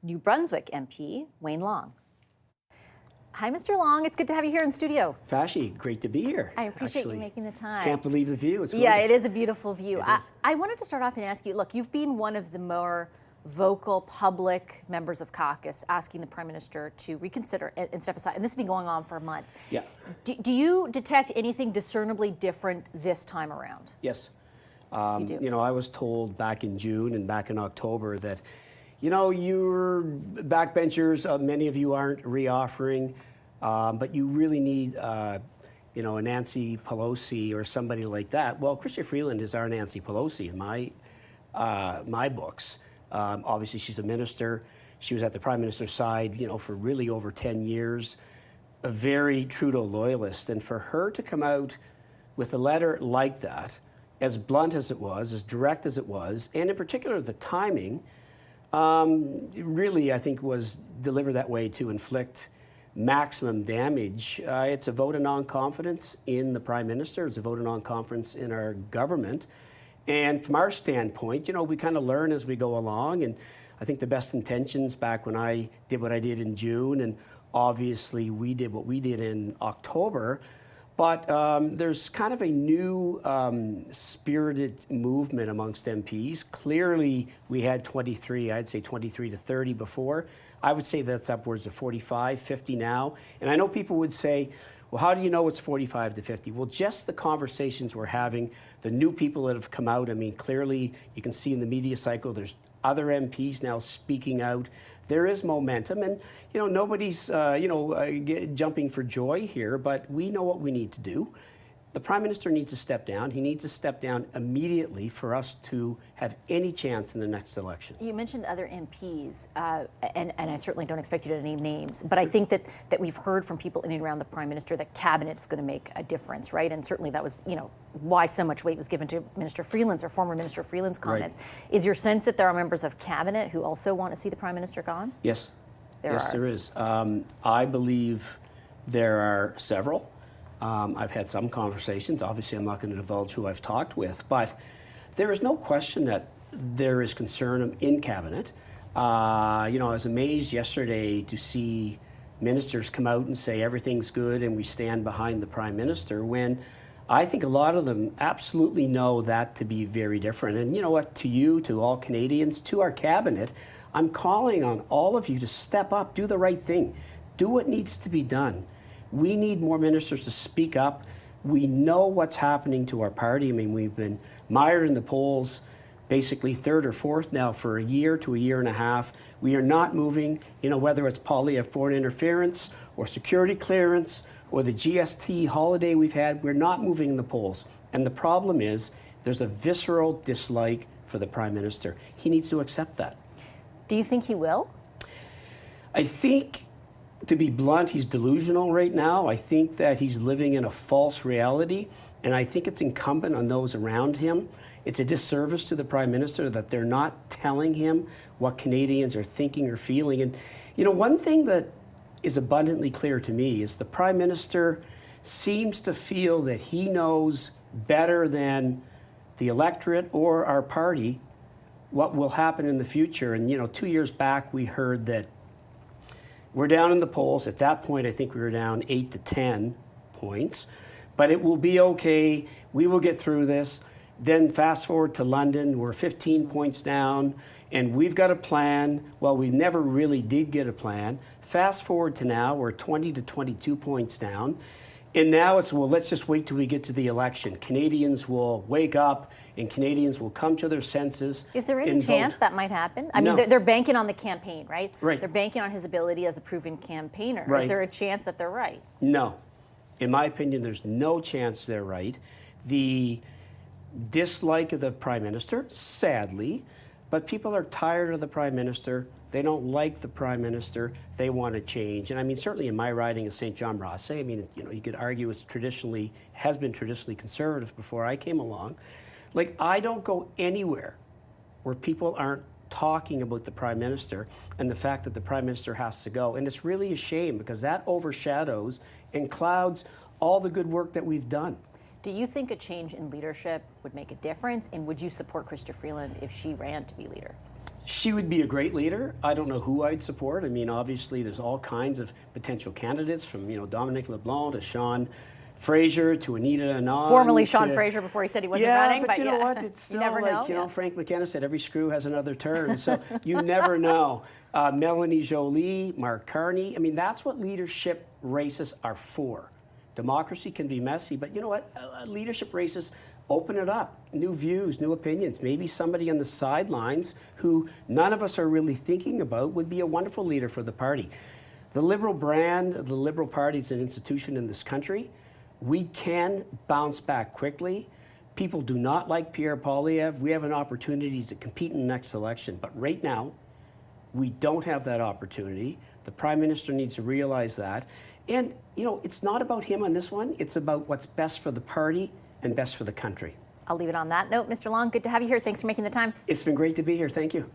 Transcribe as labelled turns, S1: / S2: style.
S1: New Brunswick MP, Wayne Long. Hi, Mr. Long. It's good to have you here in studio.
S2: Vassy, great to be here.
S1: I appreciate you making the time.
S2: Can't believe the view. It's gorgeous.
S1: Yeah, it is a beautiful view. I wanted to start off and ask you, look, you've been one of the more vocal public members of caucus asking the Prime Minister to reconsider and step aside. And this has been going on for months.
S2: Yeah.
S1: Do you detect anything discernibly different this time around?
S2: Yes.
S1: You do?
S2: You know, I was told back in June and back in October that, you know, you're backbenchers, many of you aren't reoffering, but you really need, you know, a Nancy Pelosi or somebody like that. Well, Chrystia Freeland is our Nancy Pelosi in my books. Obviously, she's a minister. She was at the Prime Minister's side, you know, for really over 10 years, a very Trudeau loyalist. And for her to come out with a letter like that, as blunt as it was, as direct as it was, and in particular the timing, really, I think, was delivered that way to inflict maximum damage. It's a vote of non-confidence in the Prime Minister. It's a vote of non-confidence in our government. And from our standpoint, you know, we kind of learn as we go along. And I think the best intentions back when I did what I did in June, and obviously we did what we did in October. But there's kind of a new spirited movement amongst MPs. Clearly, we had 23, I'd say 23 to 30 before. I would say that's upwards of 45, 50 now. And I know people would say, well, how do you know it's 45 to 50? Well, just the conversations we're having, the new people that have come out. I mean, clearly, you can see in the media cycle, there's other MPs now speaking out. There is momentum, and you know nobody's jumping for joy here. But we know what we need to do. The Prime Minister needs to step down. He needs to step down immediately for us to have any chance in the next election.
S1: You mentioned other MPs, and I certainly don't expect you to name names, but I think that we've heard from people in and around the Prime Minister that Cabinet's going to make a difference, right? And certainly that was, you know, why so much weight was given to Minister Freeland's or former Minister Freeland's comments. Right. Is your sense that there are members of Cabinet who also want to see the Prime Minister gone?
S2: Yes. There is. I believe there are several. I've had some conversations. Obviously, I'm not going to divulge who I've talked with, but there is no question that there is concern in Cabinet. You know, I was amazed yesterday to see ministers come out and say everything's good and we stand behind the Prime Minister, when I think a lot of them absolutely know that to be very different. And you know what, to you, to all Canadians, to our Cabinet, I'm calling on all of you to step up, do the right thing, do what needs to be done. We need more ministers to speak up. We know what's happening to our party. I mean, we've been mired in the polls, basically third or fourth now for a year to a year and a half. We are not moving, you know, whether it's foreign interference or security clearance or the GST holiday we've had, we're not moving in the polls. And the problem is there's a visceral dislike for the Prime Minister. He needs to accept that.
S1: Do you think he will?
S2: I think, to be blunt, he's delusional right now. I think that he's living in a false reality, and I think it's incumbent on those around him. It's a disservice to the Prime Minister that they're not telling him what Canadians are thinking or feeling. And, you know, one thing that is abundantly clear to me is the Prime Minister seems to feel that he knows better than the electorate or our party what will happen in the future. And, you know, 2 years back, we heard that we're down in the polls. At that point, I think we were down 8 to 10 points. But it will be okay. We will get through this. Then fast forward to London, we're 15 points down, and we've got a plan. Well, we never really did get a plan. Fast forward to now, we're 20 to 22 points down. And now it's, well, let's just wait till we get to the election. Canadians will wake up and Canadians will come to their senses.
S1: Is there any chance that might happen? I mean, they're banking on the campaign, right?
S2: Right.
S1: They're banking on his ability as a proven campaigner.
S2: Right.
S1: Is there a chance that they're right?
S2: No. In my opinion, there's no chance they're right. The dislike of the Prime Minister, sadly, but people are tired of the Prime Minister. They don't like the Prime Minister. They want to change. And I mean, certainly in my riding of St. John Rosse, I mean, you know, you could argue has been traditionally conservative before I came along. Like, I don't go anywhere where people aren't talking about the Prime Minister and the fact that the Prime Minister has to go. And it's really a shame because that overshadows and clouds all the good work that we've done.
S1: Do you think a change in leadership would make a difference? And would you support Chrystia Freeland if she ran to be leader?
S2: She would be a great leader. I don't know who I'd support. I mean, obviously, there's all kinds of potential candidates, from Dominic LeBlanc to Sean Fraser to Anita Anand.
S1: Formerly Sean Fraser before he said he wasn't running.
S2: But you know what? It's still
S1: never
S2: like,
S1: know.
S2: Frank McKenna said, every screw has another turn. So you never know. Melanie Joly, Mark Carney. I mean, that's what leadership races are for. Democracy can be messy, but you know what? Leadership races open it up. New views, new opinions. Maybe somebody on the sidelines who none of us are really thinking about would be a wonderful leader for the party. The Liberal brand, the Liberal Party is an institution in this country. We can bounce back quickly. People do not like Pierre Poilievre. We have an opportunity to compete in the next election. But right now, we don't have that opportunity. The Prime Minister needs to realize that. And, it's not about him on this one. It's about what's best for the party and best for the country.
S1: I'll leave it on that note. Mr. Long, good to have you here. Thanks for making the time.
S2: It's been great to be here. Thank you.